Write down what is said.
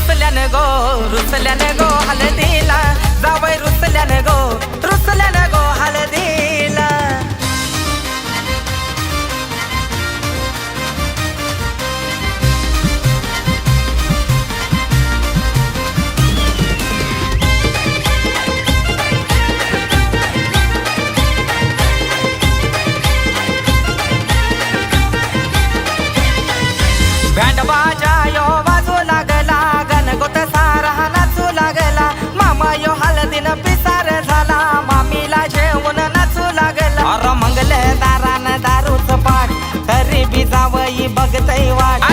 रुसल्याने गो हळदीला जावई रुसल्याने गो हळदीला बँड बाजा यो वाजू लागला गणगोत सारा नाचू लागला मामा यो हळदीन पिसार झाला मामीला जेवून नाचू लागला अर मंगल दारान दारूच पाट तरी बी जावई बघतय वाट